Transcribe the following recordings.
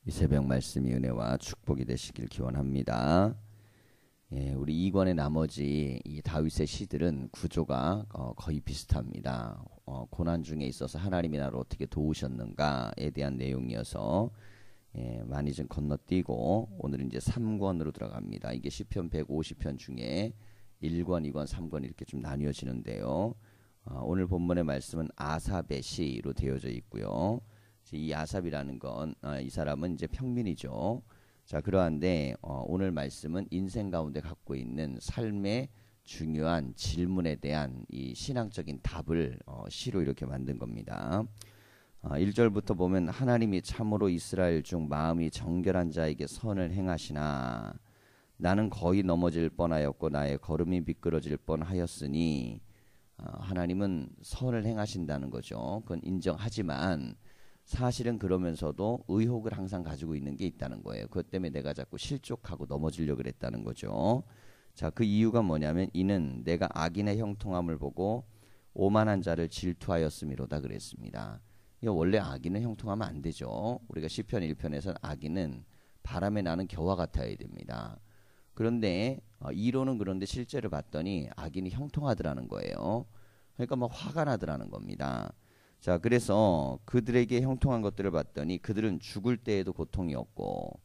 이 새벽 말씀이 은혜와 축복이 되시길 기원합니다. 우리 2권의 나머지 이 다윗의 시들은 구조가 거의 비슷합니다. 고난 중에 있어서 하나님이 나를 어떻게 도우셨는가에 대한 내용이어서 많이 좀 건너뛰고 오늘은 이제 3권으로 들어갑니다. 이게 시편 150편 중에 1권, 2권, 3권 이렇게 좀 나뉘어지는데요. 오늘 본문의 말씀은 아삽의 시로 되어져 있고요. 이 아삽이라는 건 이 사람은 이제 평민이죠. 자, 그러한데 오늘 말씀은 인생 가운데 갖고 있는 삶의 중요한 질문에 대한 이 신앙적인 답을 시로 이렇게 만든 겁니다. 1절부터 보면 하나님이 참으로 이스라엘 중 마음이 정결한 자에게 선을 행하시나 나는 거의 넘어질 뻔하였고 나의 걸음이 미끄러질 뻔하였으니 하나님은 선을 행하신다는 거죠. 그건 인정하지만 사실은 그러면서도 의혹을 항상 가지고 있는 게 있다는 거예요. 그것 때문에 내가 자꾸 실족하고 넘어지려고 그랬다는 거죠. 자, 그 이유가 뭐냐면 이는 내가 악인의 형통함을 보고 오만한 자를 질투하였음이로다 그랬습니다. 이거 원래 악인은 형통하면 안 되죠. 우리가 시편 1편에서는 악인은 바람에 나는 겨와 같아야 됩니다. 그런데 이론은 그런데 실제로 봤더니 악인이 형통하더라는 거예요. 그러니까 막 화가 나더라는 겁니다. 자, 그래서 그들에게 형통한 것들을 봤더니 그들은 죽을 때에도 고통이 없고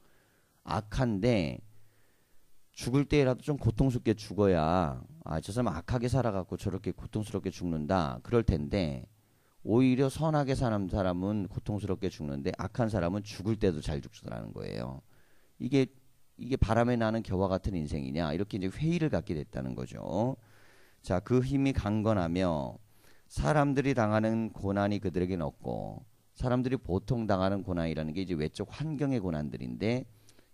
악한데 죽을 때라도 좀 고통스럽게 죽어야 저 사람 악하게 살아갖고 저렇게 고통스럽게 죽는다 그럴 텐데 오히려 선하게 사는 사람은 고통스럽게 죽는데 악한 사람은 죽을 때도 잘 죽더라는 거예요. 이게 바람에 나는 겨와 같은 인생이냐 이렇게 이제 회의를 갖게 됐다는 거죠. 자, 그 힘이 강건하며 사람들이 당하는 고난이 그들에게는 없고 사람들이 보통 당하는 고난이라는 게 이제 외적 환경의 고난들인데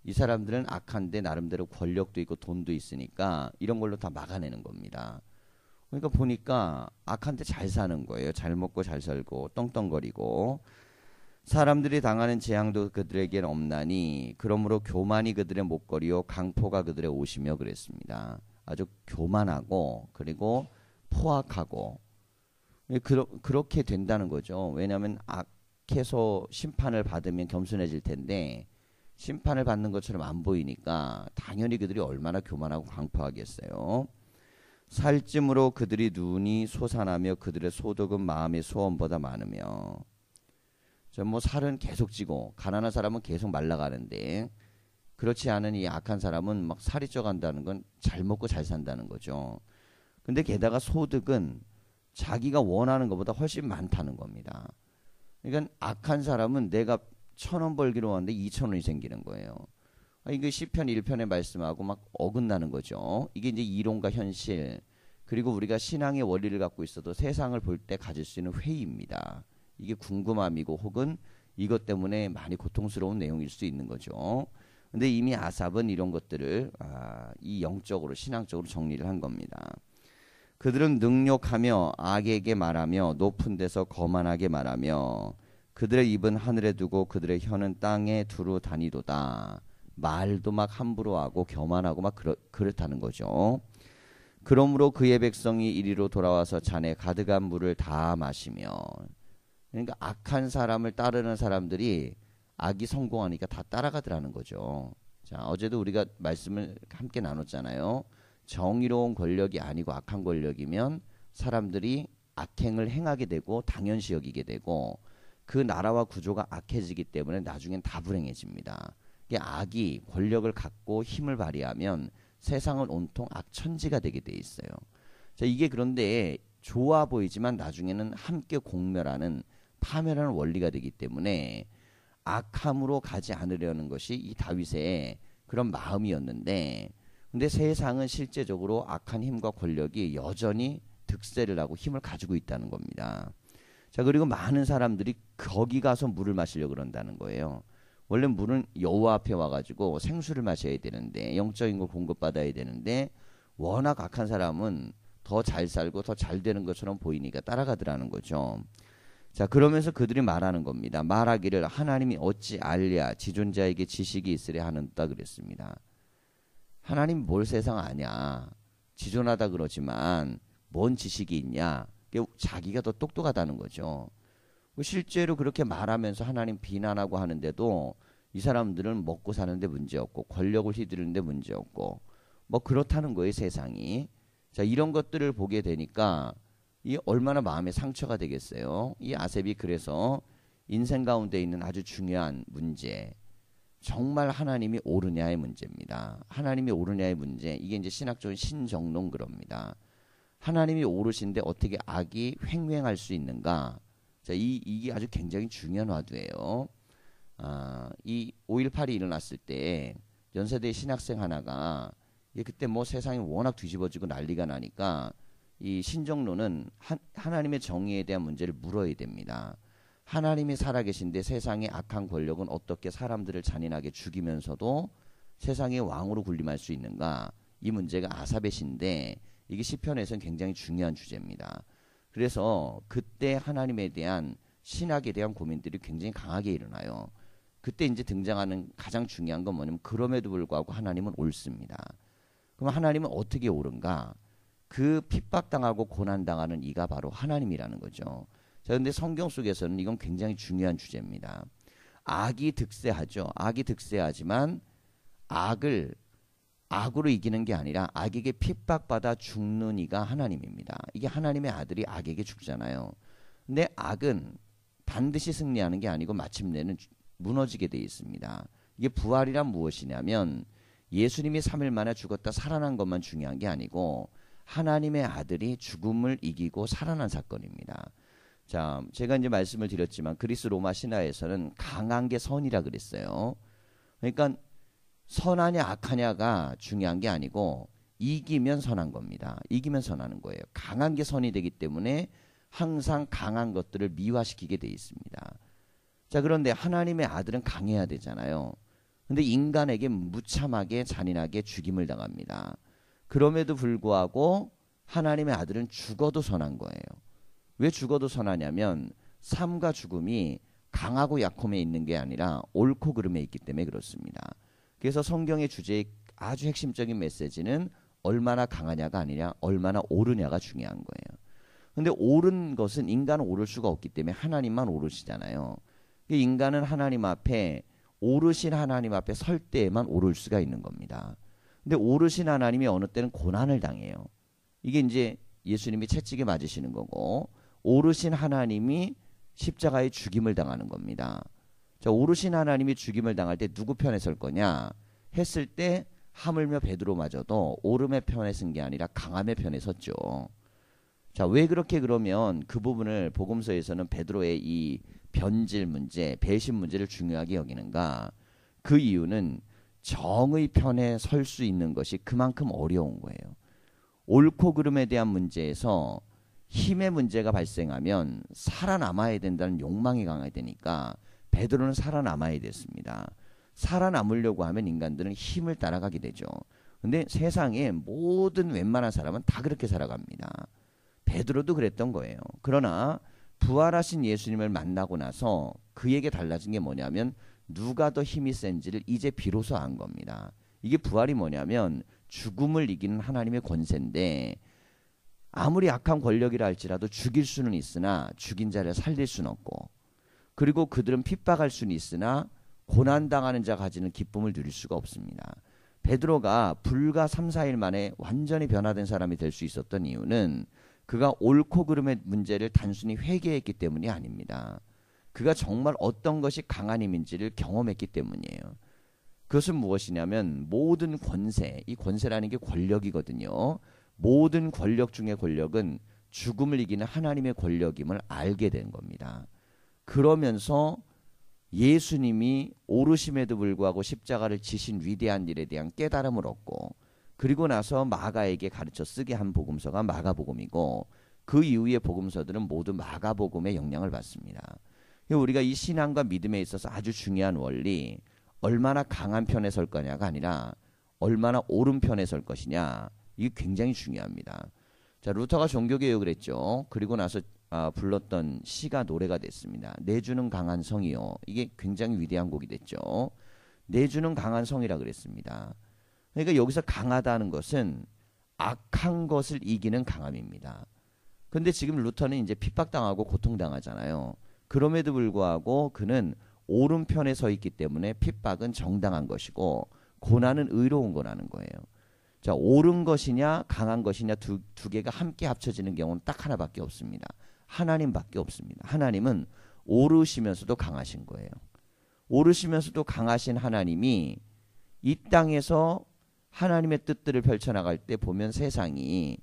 이 사람들은 악한데 나름대로 권력도 있고 돈도 있으니까 이런 걸로 다 막아내는 겁니다. 그러니까 보니까 악한데 잘 사는 거예요. 잘 먹고 잘 살고 떵떵거리고 사람들이 당하는 재앙도 그들에게는 없나니 그러므로 교만이 그들의 목걸이요 강포가 그들의 옷이며 그랬습니다. 아주 교만하고 그리고 포악하고 그렇게 된다는 거죠. 왜냐하면 악해서 심판을 받으면 겸손해질 텐데 심판을 받는 것처럼 안 보이니까 당연히 그들이 얼마나 교만하고 강포하겠어요. 살찜으로 그들이 눈이 솟아나며 그들의 소득은 마음의 소원보다 많으며 뭐 살은 계속 찌고 가난한 사람은 계속 말라가는데 그렇지 않은 이 악한 사람은 막 살이 쪄간다는 건 잘 먹고 잘 산다는 거죠. 근데 게다가 소득은 자기가 원하는 것보다 훨씬 많다는 겁니다. 그러니까 악한 사람은 내가 1,000원 벌기로 하는데 2,000원이 생기는 거예요. 이게 시편 1편의 말씀하고 막 어긋나는 거죠. 이게 이제 이론과 현실 그리고 우리가 신앙의 원리를 갖고 있어도 세상을 볼 때 가질 수 있는 회의입니다. 이게 궁금함이고 혹은 이것 때문에 많이 고통스러운 내용일 수 있는 거죠. 근데 이미 아삽은 이런 것들을 이 영적으로 신앙적으로 정리를 한 겁니다. 그들은 능욕하며 악에게 말하며 높은 데서 거만하게 말하며 그들의 입은 하늘에 두고 그들의 혀는 땅에 두루 다니도다. 말도 막 함부로 하고 교만하고 막 그렇다는 거죠. 그러므로 그의 백성이 이리로 돌아와서 잔에 가득한 물을 다 마시며 그러니까 악한 사람을 따르는 사람들이 악이 성공하니까 다 따라가더라는 거죠. 자, 어제도 우리가 말씀을 함께 나눴잖아요. 정의로운 권력이 아니고 악한 권력이면 사람들이 악행을 행하게 되고 당연시 여기게 되고 그 나라와 구조가 악해지기 때문에 나중엔 다 불행해집니다. 이게 악이 권력을 갖고 힘을 발휘하면 세상은 온통 악천지가 되게 돼 있어요. 자, 이게 그런데 좋아 보이지만 나중에는 함께 공멸하는 파멸하는 원리가 되기 때문에 악함으로 가지 않으려는 것이 이 다윗의 그런 마음이었는데 근데 세상은 실제적으로 악한 힘과 권력이 여전히 득세를 하고 힘을 가지고 있다는 겁니다. 자, 그리고 많은 사람들이 거기 가서 물을 마시려고 그런다는 거예요. 원래 물은 여호와 앞에 와가지고 생수를 마셔야 되는데 영적인 걸 공급받아야 되는데 워낙 악한 사람은 더 잘 살고 더 잘 되는 것처럼 보이니까 따라가더라는 거죠. 자, 그러면서 그들이 말하는 겁니다. 말하기를 하나님이 어찌 알랴 지존자에게 지식이 있으랴 하는다 그랬습니다. 하나님 뭘 세상 아냐. 지존하다 그러지만 뭔 지식이 있냐. 자기가 더 똑똑하다는 거죠. 실제로 그렇게 말하면서 하나님 비난하고 하는데도 이 사람들은 먹고 사는데 문제 없고 권력을 휘두르는데 문제 없고 뭐 그렇다는 거예요, 세상이. 자, 이런 것들을 보게 되니까 이 얼마나 마음에 상처가 되겠어요. 이 아셉이 그래서 인생 가운데 있는 아주 중요한 문제, 정말 하나님이 옳으냐의 문제입니다. 하나님이 옳으냐의 문제, 이게 이제 신학적인 신정론 그럽니다. 하나님이 옳으신데 어떻게 악이 횡행할 수 있는가? 자, 이게 아주 굉장히 중요한 화두예요. 이 5.18이 일어났을 때 연세대 신학생 하나가 그때 뭐 세상이 워낙 뒤집어지고 난리가 나니까 이 신정론은 하나님의 정의에 대한 문제를 물어야 됩니다. 하나님이 살아계신데 세상의 악한 권력은 어떻게 사람들을 잔인하게 죽이면서도 세상의 왕으로 군림할 수 있는가? 이 문제가 아삽의 시인데 이게 시편에서는 굉장히 중요한 주제입니다. 그래서 그때 하나님에 대한 신학에 대한 고민들이 굉장히 강하게 일어나요. 그때 이제 등장하는 가장 중요한 건 뭐냐면 그럼에도 불구하고 하나님은 옳습니다. 그럼 하나님은 어떻게 옳은가? 그 핍박당하고 고난당하는 이가 바로 하나님이라는 거죠. 자, 근데 성경 속에서는 이건 굉장히 중요한 주제입니다. 악이 득세하죠. 악이 득세하지만 악으로 이기는 게 아니라 악에게 핍박받아 죽는 이가 하나님입니다. 이게 하나님의 아들이 악에게 죽잖아요. 근데 악은 반드시 승리하는 게 아니고 마침내는 무너지게 돼 있습니다. 이게 부활이란 무엇이냐면 예수님이 3일 만에 죽었다 살아난 것만 중요한 게 아니고 하나님의 아들이 죽음을 이기고 살아난 사건입니다. 자, 제가 이제 말씀을 드렸지만 그리스 로마 신화에서는 강한 게 선이라 그랬어요. 그러니까 선하냐 악하냐가 중요한 게 아니고 이기면 선한 겁니다. 이기면 선하는 거예요. 강한 게 선이 되기 때문에 항상 강한 것들을 미화시키게 돼 있습니다. 자, 그런데 하나님의 아들은 강해야 되잖아요. 근데 인간에게 무참하게 잔인하게 죽임을 당합니다. 그럼에도 불구하고 하나님의 아들은 죽어도 선한 거예요. 왜 죽어도 선하냐면 삶과 죽음이 강하고 약함에 있는 게 아니라 옳고 그름에 있기 때문에 그렇습니다. 그래서 성경의 주제의 아주 핵심적인 메시지는 얼마나 강하냐가 아니라 얼마나 옳으냐가 중요한 거예요. 근데 옳은 것은 인간은 옳을 수가 없기 때문에 하나님만 옳으시잖아요. 인간은 하나님 앞에 오르신 하나님 앞에 설 때에만 오를 수가 있는 겁니다. 근데 오르신 하나님이 어느 때는 고난을 당해요. 이게 이제 예수님이 채찍에 맞으시는 거고 오르신 하나님이 십자가에 죽임을 당하는 겁니다. 자, 오르신 하나님이 죽임을 당할 때 누구 편에 설 거냐 했을 때 하물며 베드로마저도 오름의 편에 쓴 게 아니라 강함의 편에 섰죠. 자, 왜 그렇게 그러면 그 부분을 복음서에서는 베드로의 이 변질 문제, 배신 문제를 중요하게 여기는가? 그 이유는 정의 편에 설 수 있는 것이 그만큼 어려운 거예요. 옳고 그름에 대한 문제에서 힘의 문제가 발생하면 살아남아야 된다는 욕망이 강해야 되니까 베드로는 살아남아야 됐습니다. 살아남으려고 하면 인간들은 힘을 따라가게 되죠. 근데 세상에 모든 웬만한 사람은 다 그렇게 살아갑니다. 베드로도 그랬던 거예요. 그러나 부활하신 예수님을 만나고 나서 그에게 달라진 게 뭐냐면 누가 더 힘이 센지를 이제 비로소 안 겁니다. 이게 부활이 뭐냐면 죽음을 이기는 하나님의 권세인데 아무리 악한 권력이라 할지라도 죽일 수는 있으나 죽인 자를 살릴 수는 없고 그리고 그들은 핍박할 수는 있으나 고난당하는 자가 가지는 기쁨을 누릴 수가 없습니다. 베드로가 불과 3, 4일 만에 완전히 변화된 사람이 될 수 있었던 이유는 그가 옳고 그름의 문제를 단순히 회개했기 때문이 아닙니다. 그가 정말 어떤 것이 강한 힘인지를 경험했기 때문이에요. 그것은 무엇이냐면 모든 권세, 이 권세라는 게 권력이거든요. 모든 권력 중의 권력은 죽음을 이기는 하나님의 권력임을 알게 된 겁니다. 그러면서 예수님이 오르심에도 불구하고 십자가를 지신 위대한 일에 대한 깨달음을 얻고 그리고 나서 마가에게 가르쳐 쓰게 한 복음서가 마가복음이고 그 이후의 복음서들은 모두 마가복음의 영향을 받습니다. 우리가 이 신앙과 믿음에 있어서 아주 중요한 원리, 얼마나 강한 편에 설 거냐가 아니라 얼마나 옳은 편에 설 것이냐, 이게 굉장히 중요합니다. 자, 루터가 종교개혁을 했죠. 그리고 나서 불렀던 시가 노래가 됐습니다. 내주는 강한 성이요. 이게 굉장히 위대한 곡이 됐죠. 내주는 강한 성이라 그랬습니다. 그러니까 여기서 강하다는 것은 악한 것을 이기는 강함입니다. 근데 지금 루터는 이제 핍박당하고 고통당하잖아요. 그럼에도 불구하고 그는 오른편에 서 있기 때문에 핍박은 정당한 것이고 고난은 의로운 거라는 거예요. 자, 옳은 것이냐 강한 것이냐 두 개가 함께 합쳐지는 경우는 딱 하나밖에 없습니다. 하나님밖에 없습니다. 하나님은 오르시면서도 강하신 거예요. 오르시면서도 강하신 하나님이 이 땅에서 하나님의 뜻들을 펼쳐나갈 때 보면 세상이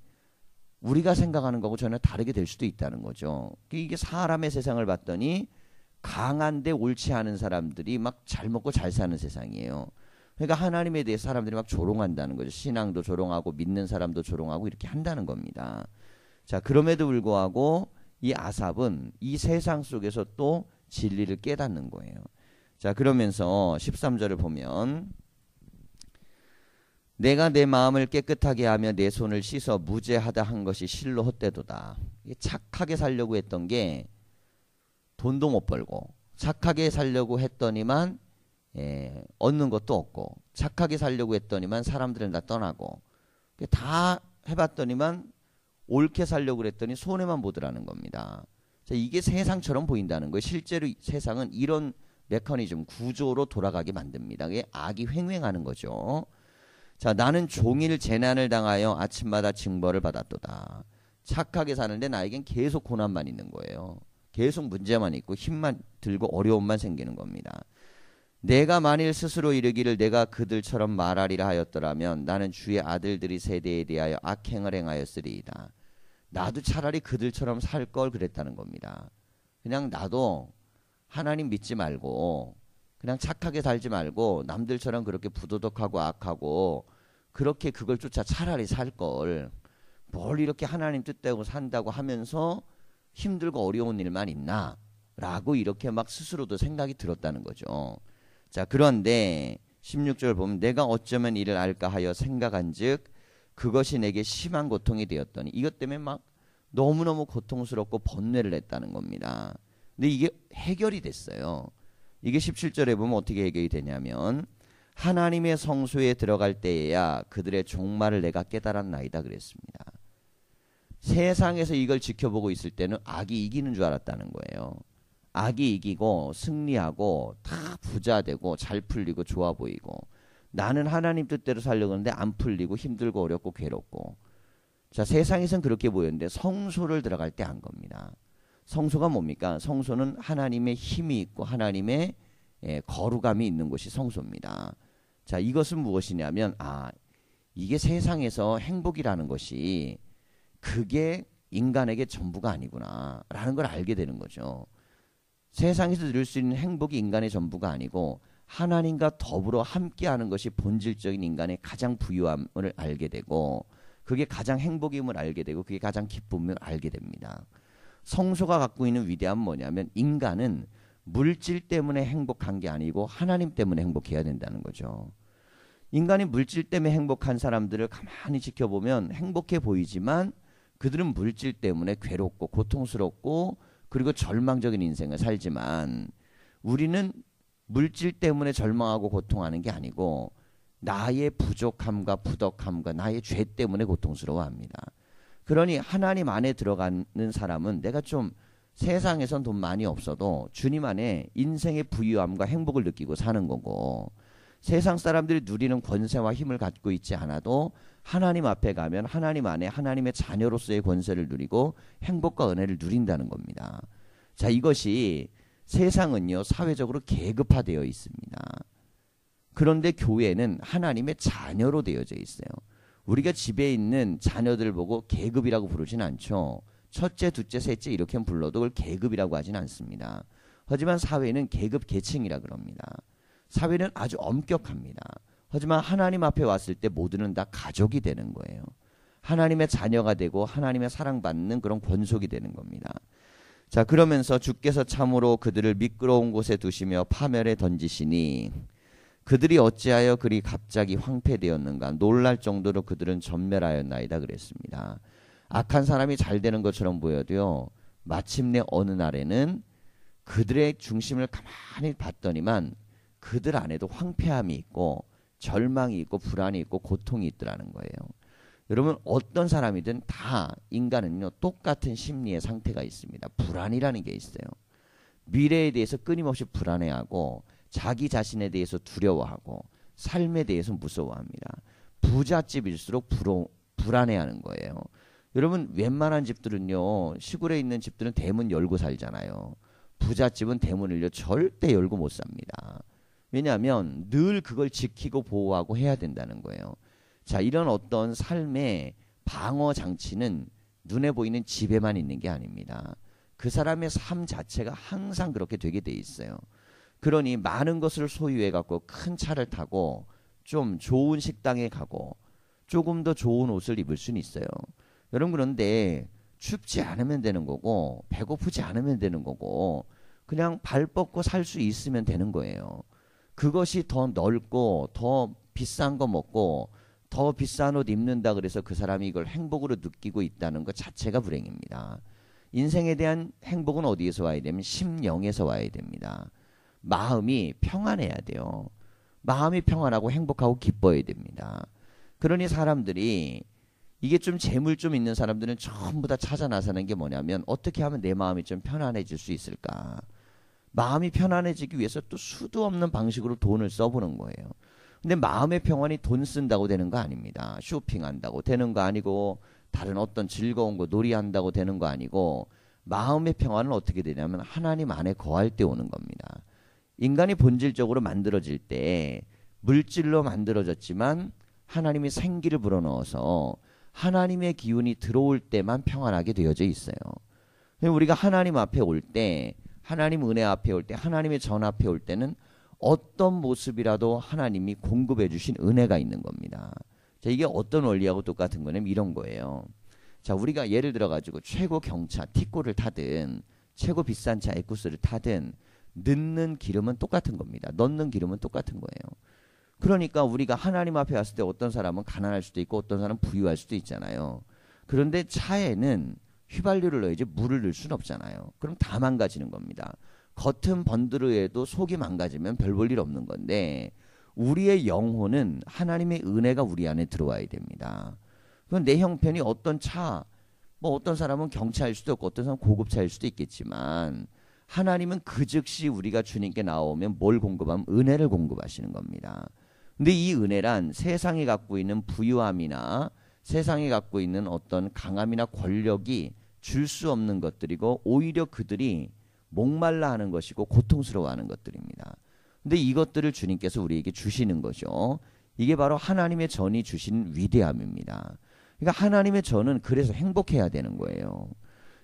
우리가 생각하는 거하고 전혀 다르게 될 수도 있다는 거죠. 이게 사람의 세상을 봤더니 강한데 옳지 않은 사람들이 막 잘 먹고 잘 사는 세상이에요. 그러니까 하나님에 대해 사람들이 막 조롱한다는 거죠. 신앙도 조롱하고 믿는 사람도 조롱하고 이렇게 한다는 겁니다. 자, 그럼에도 불구하고 이 아삽은 이 세상 속에서 또 진리를 깨닫는 거예요. 자, 그러면서 13절을 보면 내가 내 마음을 깨끗하게 하며 내 손을 씻어 무죄하다 한 것이 실로 헛되도다. 착하게 살려고 했던 게 돈도 못 벌고 착하게 살려고 했더니만 얻는 것도 없고 착하게 살려고 했더니만 사람들은 다 떠나고 다 해봤더니만 옳게 살려고 그랬더니 손해만 보더라는 겁니다. 자, 이게 세상처럼 보인다는 거예요. 실제로 세상은 이런 메커니즘 구조로 돌아가게 만듭니다. 이게 악이 횡행하는 거죠. 자, 나는 종일 재난을 당하여 아침마다 징벌을 받았도다. 착하게 사는데 나에겐 계속 고난만 있는 거예요. 계속 문제만 있고 힘만 들고 어려움만 생기는 겁니다. 내가 만일 스스로 이르기를 내가 그들처럼 말하리라 하였더라면 나는 주의 아들들이 세대에 대하여 악행을 행하였으리이다. 나도 차라리 그들처럼 살 걸 그랬다는 겁니다. 그냥 나도 하나님 믿지 말고 그냥 착하게 살지 말고 남들처럼 그렇게 부도덕하고 악하고 그렇게 그걸 쫓아 차라리 살 걸 뭘 이렇게 하나님 뜻대로 산다고 하면서 힘들고 어려운 일만 있나 라고 이렇게 막 스스로도 생각이 들었다는 거죠. 자, 그런데 16절 보면 내가 어쩌면 이를 알까 하여 생각한 즉 그것이 내게 심한 고통이 되었더니 이것 때문에 막 너무너무 고통스럽고 번뇌를 했다는 겁니다. 근데 이게 해결이 됐어요. 이게 17절에 보면 어떻게 해결이 되냐면 하나님의 성소에 들어갈 때에야 그들의 종말을 내가 깨달았나이다 그랬습니다. 세상에서 이걸 지켜보고 있을 때는 악이 이기는 줄 알았다는 거예요. 악이 이기고 승리하고 다 부자 되고 잘 풀리고 좋아 보이고 나는 하나님 뜻대로 살려고 하는데 안 풀리고 힘들고 어렵고 괴롭고 자, 세상에선 그렇게 보였는데 성소를 들어갈 때 안 겁니다. 성소가 뭡니까? 성소는 하나님의 힘이 있고 하나님의 거룩함이 있는 곳이 성소입니다. 자, 이것은 무엇이냐면 이게 세상에서 행복이라는 것이 그게 인간에게 전부가 아니구나 라는 걸 알게 되는 거죠. 세상에서 누릴 수 있는 행복이 인간의 전부가 아니고 하나님과 더불어 함께하는 것이 본질적인 인간의 가장 부유함을 알게 되고 그게 가장 행복임을 알게 되고 그게 가장 기쁨을 알게 됩니다. 성소가 갖고 있는 위대함은 뭐냐면 인간은 물질 때문에 행복한 게 아니고 하나님 때문에 행복해야 된다는 거죠. 인간이 물질 때문에 행복한 사람들을 가만히 지켜보면 행복해 보이지만 그들은 물질 때문에 괴롭고 고통스럽고 그리고 절망적인 인생을 살지만 우리는 물질 때문에 절망하고 고통하는 게 아니고 나의 부족함과 부덕함과 나의 죄 때문에 고통스러워합니다. 그러니 하나님 안에 들어가는 사람은 내가 좀 세상에선 돈 많이 없어도 주님 안에 인생의 부유함과 행복을 느끼고 사는 거고 세상 사람들이 누리는 권세와 힘을 갖고 있지 않아도 하나님 앞에 가면 하나님 안에 하나님의 자녀로서의 권세를 누리고 행복과 은혜를 누린다는 겁니다. 자, 이것이 세상은요 사회적으로 계급화되어 있습니다. 그런데 교회는 하나님의 자녀로 되어져 있어요. 우리가 집에 있는 자녀들 보고 계급이라고 부르진 않죠. 첫째, 둘째, 셋째 이렇게 불러도 그걸 계급이라고 하진 않습니다. 하지만 사회는 계급 계층이라 그럽니다. 사회는 아주 엄격합니다. 하지만 하나님 앞에 왔을 때 모두는 다 가족이 되는 거예요. 하나님의 자녀가 되고 하나님의 사랑받는 그런 권속이 되는 겁니다. 자, 그러면서 주께서 참으로 그들을 미끄러운 곳에 두시며 파멸에 던지시니 그들이 어찌하여 그리 갑자기 황폐되었는가 놀랄 정도로 그들은 전멸하였나이다 그랬습니다. 악한 사람이 잘 되는 것처럼 보여도요 마침내 어느 날에는 그들의 중심을 가만히 봤더니만 그들 안에도 황폐함이 있고 절망이 있고 불안이 있고 고통이 있더라는 거예요. 여러분 어떤 사람이든 다 인간은요 똑같은 심리의 상태가 있습니다. 불안이라는 게 있어요. 미래에 대해서 끊임없이 불안해하고 자기 자신에 대해서 두려워하고 삶에 대해서 무서워합니다. 부잣집일수록 불안해하는 거예요. 여러분 웬만한 집들은요, 시골에 있는 집들은 대문 열고 살잖아요. 부잣집은 대문을 절대 열고 못 삽니다. 왜냐하면 늘 그걸 지키고 보호하고 해야 된다는 거예요. 자, 이런 어떤 삶의 방어 장치는 눈에 보이는 집에만 있는 게 아닙니다. 그 사람의 삶 자체가 항상 그렇게 되게 돼 있어요. 그러니 많은 것을 소유해 갖고 큰 차를 타고 좀 좋은 식당에 가고 조금 더 좋은 옷을 입을 수는 있어요. 여러분 그런데 춥지 않으면 되는 거고 배고프지 않으면 되는 거고 그냥 발 뻗고 살 수 있으면 되는 거예요. 그것이 더 넓고 더 비싼 거 먹고 더 비싼 옷 입는다 그래서 그 사람이 이걸 행복으로 느끼고 있다는 것 자체가 불행입니다. 인생에 대한 행복은 어디에서 와야 되면 심령에서 와야 됩니다. 마음이 평안해야 돼요. 마음이 평안하고 행복하고 기뻐야 됩니다. 그러니 사람들이 이게 좀 재물 좀 있는 사람들은 전부 다 찾아 나서는 게 뭐냐면 어떻게 하면 내 마음이 좀 편안해질 수 있을까. 마음이 편안해지기 위해서 또 수도 없는 방식으로 돈을 써보는 거예요. 근데 마음의 평안이 돈 쓴다고 되는 거 아닙니다. 쇼핑한다고 되는 거 아니고 다른 어떤 즐거운 거 놀이한다고 되는 거 아니고 마음의 평안은 어떻게 되냐면 하나님 안에 거할 때 오는 겁니다. 인간이 본질적으로 만들어질 때 물질로 만들어졌지만 하나님이 생기를 불어넣어서 하나님의 기운이 들어올 때만 평안하게 되어져 있어요. 우리가 하나님 앞에 올 때, 하나님 은혜 앞에 올 때, 하나님의 전 앞에 올 때는 어떤 모습이라도 하나님이 공급해 주신 은혜가 있는 겁니다. 자, 이게 어떤 원리하고 똑같은 거냐면 이런 거예요. 자, 우리가 예를 들어 가지고 최고 경차 티코를 타든 최고 비싼 차 에쿠스를 타든 넣는 기름은 똑같은 겁니다. 넣는 기름은 똑같은 거예요. 그러니까 우리가 하나님 앞에 왔을 때 어떤 사람은 가난할 수도 있고 어떤 사람은 부유할 수도 있잖아요. 그런데 차에는 휘발유를 넣어야지 물을 넣을 수는 없잖아요. 그럼 다 망가지는 겁니다. 겉은 번드르해도 속이 망가지면 별 볼 일 없는 건데 우리의 영혼은 하나님의 은혜가 우리 안에 들어와야 됩니다. 그럼 내 형편이 어떤 차, 뭐 어떤 사람은 경차일 수도 있고 어떤 사람은 고급차일 수도 있겠지만 하나님은 그 즉시 우리가 주님께 나오면 뭘 공급하면 은혜를 공급하시는 겁니다. 근데 이 은혜란 세상이 갖고 있는 부유함이나 세상이 갖고 있는 어떤 강함이나 권력이 줄 수 없는 것들이고 오히려 그들이 목말라 하는 것이고 고통스러워하는 것들입니다. 근데 이것들을 주님께서 우리에게 주시는 거죠. 이게 바로 하나님의 전이 주신 위대함입니다. 그러니까 하나님의 전은 그래서 행복해야 되는 거예요.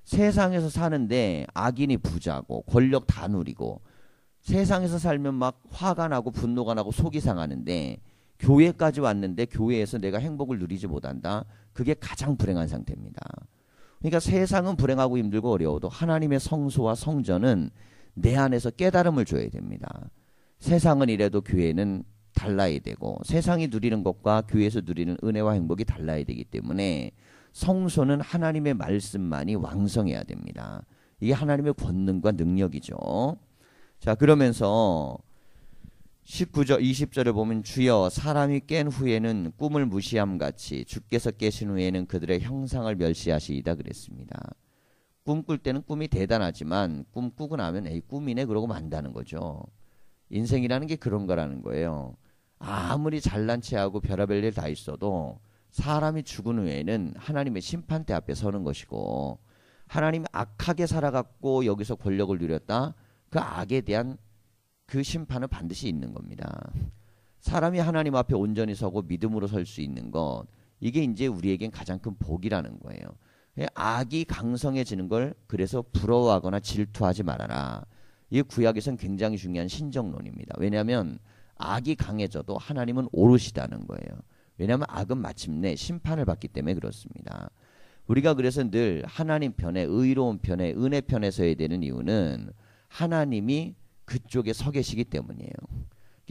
세상에서 사는데 악인이 부자고 권력 다 누리고 세상에서 살면 막 화가 나고 분노가 나고 속이 상하는데 교회까지 왔는데 교회에서 내가 행복을 누리지 못한다. 그게 가장 불행한 상태입니다. 그러니까 세상은 불행하고 힘들고 어려워도 하나님의 성소와 성전은 내 안에서 깨달음을 줘야 됩니다. 세상은 이래도 교회는 달라야 되고 세상이 누리는 것과 교회에서 누리는 은혜와 행복이 달라야 되기 때문에 성소는 하나님의 말씀만이 왕성해야 됩니다. 이게 하나님의 권능과 능력이죠. 자, 그러면서 19절 20절에 보면 주여 사람이 깬 후에는 꿈을 무시함같이 주께서 깨신 후에는 그들의 형상을 멸시하시이다 그랬습니다. 꿈꿀 때는 꿈이 대단하지만 꿈 꾸고 나면 에이 꿈이네 그러고 만다는 거죠. 인생이라는 게 그런 거라는 거예요. 아무리 잘난 체하고 별의별 일 다 있어도 사람이 죽은 후에는 하나님의 심판대 앞에 서는 것이고 하나님 악하게 살아갔고 여기서 권력을 누렸다. 그 악에 대한 그 심판은 반드시 있는 겁니다. 사람이 하나님 앞에 온전히 서고 믿음으로 설 수 있는 것 이게 이제 우리에겐 가장 큰 복이라는 거예요. 악이 강성해지는 걸 그래서 부러워하거나 질투하지 말아라. 이게 구약에서는 굉장히 중요한 신정론입니다. 왜냐하면 악이 강해져도 하나님은 오르시다는 거예요. 왜냐하면 악은 마침내 심판을 받기 때문에 그렇습니다. 우리가 그래서 늘 하나님 편에 의로운 편에 은혜 편에 서야 되는 이유는 하나님이 그쪽에 서 계시기 때문이에요.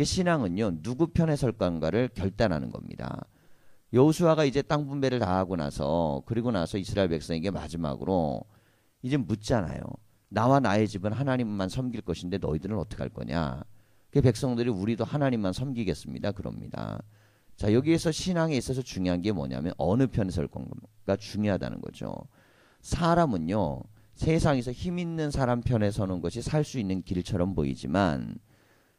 신앙은요 누구 편에 설 건가를 결단하는 겁니다. 여호수아가 이제 땅 분배를 다 하고 나서 그리고 나서 이스라엘 백성에게 마지막으로 이제 묻잖아요. 나와 나의 집은 하나님만 섬길 것인데 너희들은 어떻게 할 거냐. 그 백성들이 우리도 하나님만 섬기겠습니다. 그럽니다. 자, 여기에서 신앙에 있어서 중요한 게 뭐냐면 어느 편에 설 건가 중요하다는 거죠. 사람은요 세상에서 힘 있는 사람 편에 서는 것이 살 수 있는 길처럼 보이지만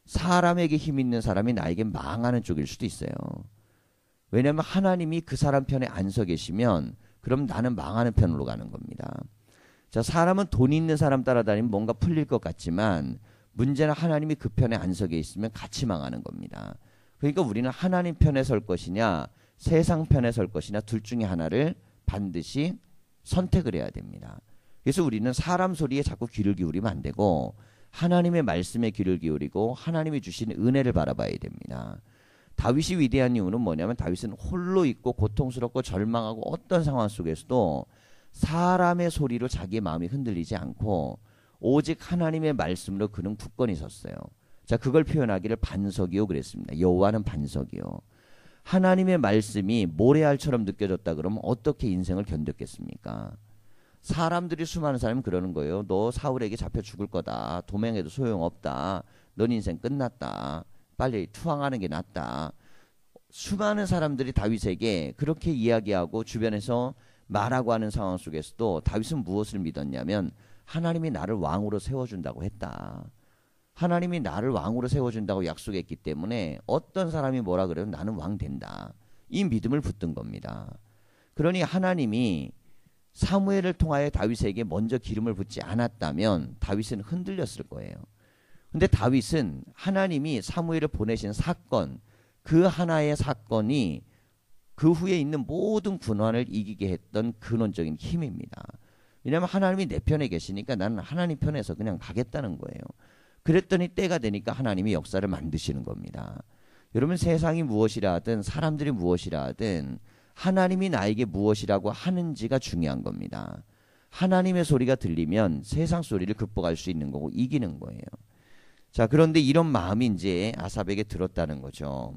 사람에게 힘 있는 사람이 나에게 망하는 쪽일 수도 있어요. 왜냐하면 하나님이 그 사람 편에 안 서 계시면 그럼 나는 망하는 편으로 가는 겁니다. 자, 사람은 돈 있는 사람 따라다니면 뭔가 풀릴 것 같지만 문제는 하나님이 그 편에 안 서게 있으면 같이 망하는 겁니다. 그러니까 우리는 하나님 편에 설 것이냐 세상 편에 설 것이냐 둘 중에 하나를 반드시 선택을 해야 됩니다. 그래서 우리는 사람 소리에 자꾸 귀를 기울이면 안 되고 하나님의 말씀에 귀를 기울이고 하나님이 주신 은혜를 바라봐야 됩니다. 다윗이 위대한 이유는 뭐냐면 다윗은 홀로 있고 고통스럽고 절망하고 어떤 상황 속에서도 사람의 소리로 자기의 마음이 흔들리지 않고 오직 하나님의 말씀으로 그는 굳건히 섰어요. 자, 그걸 표현하기를 반석이요 그랬습니다. 여호와는 반석이요. 하나님의 말씀이 모래알처럼 느껴졌다 그러면 어떻게 인생을 견뎠겠습니까? 사람들이 수많은 사람이 그러는 거예요. 너 사울에게 잡혀 죽을 거다. 도망해도 소용없다. 넌 인생 끝났다. 빨리 투항하는 게 낫다. 수많은 사람들이 다윗에게 그렇게 이야기하고 주변에서 말하고 하는 상황 속에서도 다윗은 무엇을 믿었냐면 하나님이 나를 왕으로 세워준다고 했다. 하나님이 나를 왕으로 세워준다고 약속했기 때문에 어떤 사람이 뭐라 그래도 나는 왕 된다. 이 믿음을 붙든 겁니다. 그러니 하나님이 사무엘을 통하여 다윗에게 먼저 기름을 붓지 않았다면 다윗은 흔들렸을 거예요. 근데 다윗은 하나님이 사무엘을 보내신 사건, 그 하나의 사건이 그 후에 있는 모든 군환을 이기게 했던 근원적인 힘입니다. 왜냐하면 하나님이 내 편에 계시니까 나는 하나님 편에서 그냥 가겠다는 거예요. 그랬더니 때가 되니까 하나님이 역사를 만드시는 겁니다. 여러분 세상이 무엇이라 하든 사람들이 무엇이라 하든 하나님이 나에게 무엇이라고 하는지가 중요한 겁니다. 하나님의 소리가 들리면 세상 소리를 극복할 수 있는 거고 이기는 거예요. 자, 그런데 이런 마음이 이제 아삽에게 들었다는 거죠.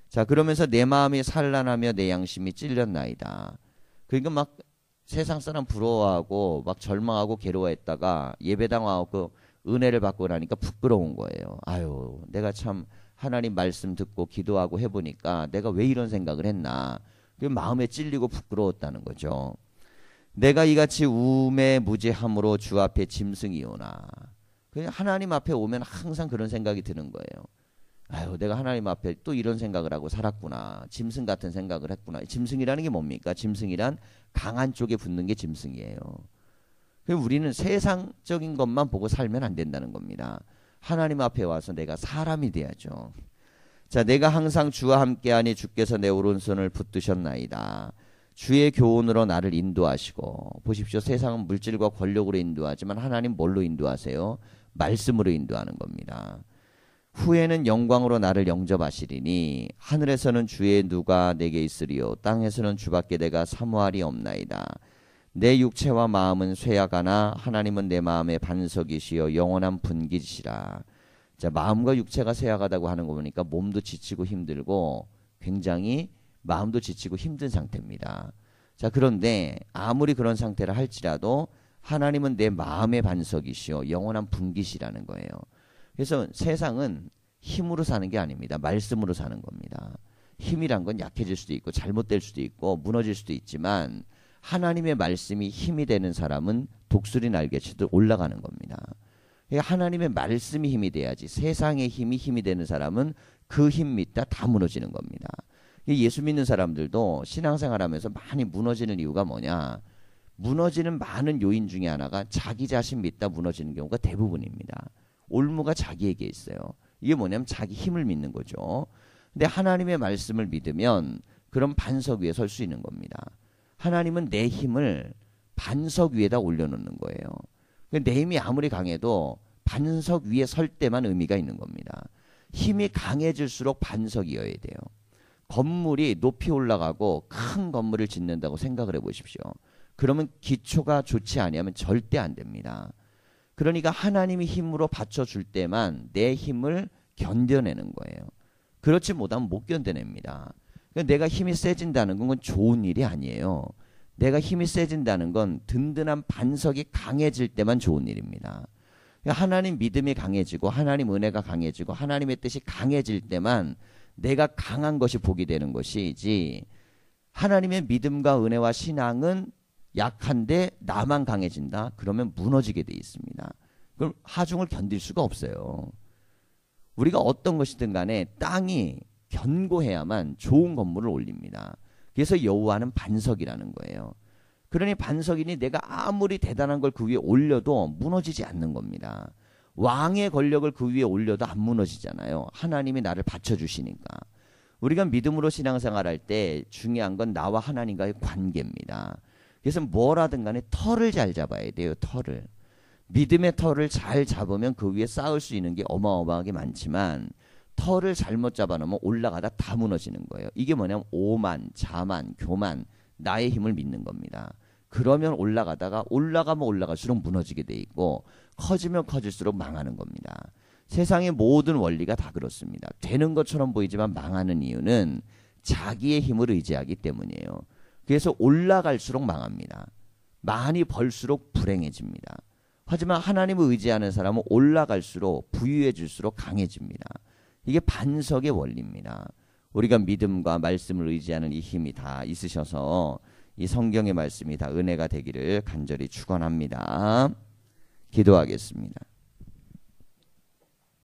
자, 그러면서 내 마음이 산란하며 내 양심이 찔렸나이다. 그러니까 막 세상 사람 부러워하고 막 절망하고 괴로워했다가 예배당 와서 은혜를 받고 나니까 부끄러운 거예요. 아유, 내가 참 하나님 말씀 듣고 기도하고 해보니까 내가 왜 이런 생각을 했나. 그 마음에 찔리고 부끄러웠다는 거죠. 내가 이같이 우매 무지함으로 주 앞에 짐승이오나. 그냥 하나님 앞에 오면 항상 그런 생각이 드는 거예요. 아유, 내가 하나님 앞에 또 이런 생각을 하고 살았구나. 짐승 같은 생각을 했구나. 짐승이라는 게 뭡니까? 짐승이란 강한 쪽에 붙는 게 짐승이에요. 우리는 세상적인 것만 보고 살면 안 된다는 겁니다. 하나님 앞에 와서 내가 사람이 돼야죠. 자, 내가 항상 주와 함께하니 주께서 내 오른손을 붙드셨나이다. 주의 교훈으로 나를 인도하시고. 보십시오. 세상은 물질과 권력으로 인도하지만 하나님 뭘로 인도하세요? 말씀으로 인도하는 겁니다. 후에는 영광으로 나를 영접하시리니 하늘에서는 주의 누가 내게 있으리요 땅에서는 주밖에 내가 사모할이 없나이다. 내 육체와 마음은 쇠약하나 하나님은 내 마음의 반석이시여 영원한 분기시라. 자, 마음과 육체가 쇠약하다고 하는 거 보니까 몸도 지치고 힘들고 굉장히 마음도 지치고 힘든 상태입니다. 자, 그런데 아무리 그런 상태를 할지라도 하나님은 내 마음의 반석이시여 영원한 분기시라는 거예요. 그래서 세상은 힘으로 사는 게 아닙니다. 말씀으로 사는 겁니다. 힘이란 건 약해질 수도 있고 잘못될 수도 있고 무너질 수도 있지만 하나님의 말씀이 힘이 되는 사람은 독수리 날개치듯 올라가는 겁니다. 그러니까 하나님의 말씀이 힘이 돼야지 세상의 힘이 되는 사람은 그 힘 믿다 다 무너지는 겁니다. 예수 믿는 사람들도 신앙생활하면서 많이 무너지는 이유가 뭐냐. 무너지는 많은 요인 중에 하나가 자기 자신 믿다 무너지는 경우가 대부분입니다. 올무가 자기에게 있어요. 이게 뭐냐면 자기 힘을 믿는 거죠. 근데 하나님의 말씀을 믿으면 그런 반석 위에 설 수 있는 겁니다. 하나님은 내 힘을 반석 위에다 올려놓는 거예요. 내 힘이 아무리 강해도 반석 위에 설 때만 의미가 있는 겁니다. 힘이 강해질수록 반석이어야 돼요. 건물이 높이 올라가고 큰 건물을 짓는다고 생각을 해보십시오. 그러면 기초가 좋지 아니하면 절대 안 됩니다. 그러니까 하나님이 힘으로 받쳐줄 때만 내 힘을 견뎌내는 거예요. 그렇지 못하면 못 견뎌냅니다. 그러니까 내가 힘이 세진다는 건 좋은 일이 아니에요. 내가 힘이 세진다는 건 든든한 반석이 강해질 때만 좋은 일입니다. 그러니까 하나님 믿음이 강해지고 하나님 은혜가 강해지고 하나님의 뜻이 강해질 때만 내가 강한 것이 복이 되는 것이지 하나님의 믿음과 은혜와 신앙은 약한데 나만 강해진다. 그러면 무너지게 돼 있습니다. 그럼 하중을 견딜 수가 없어요. 우리가 어떤 것이든 간에 땅이 견고해야만 좋은 건물을 올립니다. 그래서 여호와는 반석이라는 거예요. 그러니 반석이니 내가 아무리 대단한 걸 그 위에 올려도 무너지지 않는 겁니다. 왕의 권력을 그 위에 올려도 안 무너지잖아요. 하나님이 나를 받쳐주시니까. 우리가 믿음으로 신앙생활할 때 중요한 건 나와 하나님과의 관계입니다. 그래서 뭐라든 간에 털을 잘 잡아야 돼요. 털을. 믿음의 털을 잘 잡으면 그 위에 쌓을 수 있는 게 어마어마하게 많지만 털을 잘못 잡아놓으면 올라가다 다 무너지는 거예요. 이게 뭐냐면 오만, 자만, 교만, 나의 힘을 믿는 겁니다. 그러면 올라가다가 올라가면 올라갈수록 무너지게 돼 있고 커지면 커질수록 망하는 겁니다. 세상의 모든 원리가 다 그렇습니다. 되는 것처럼 보이지만 망하는 이유는 자기의 힘을 의지하기 때문이에요. 그래서 올라갈수록 망합니다. 많이 벌수록 불행해집니다. 하지만 하나님을 의지하는 사람은 올라갈수록 부유해질수록 강해집니다. 이게 반석의 원리입니다. 우리가 믿음과 말씀을 의지하는 이 힘이 다 있으셔서 이 성경의 말씀이 다 은혜가 되기를 간절히 축원합니다. 기도하겠습니다.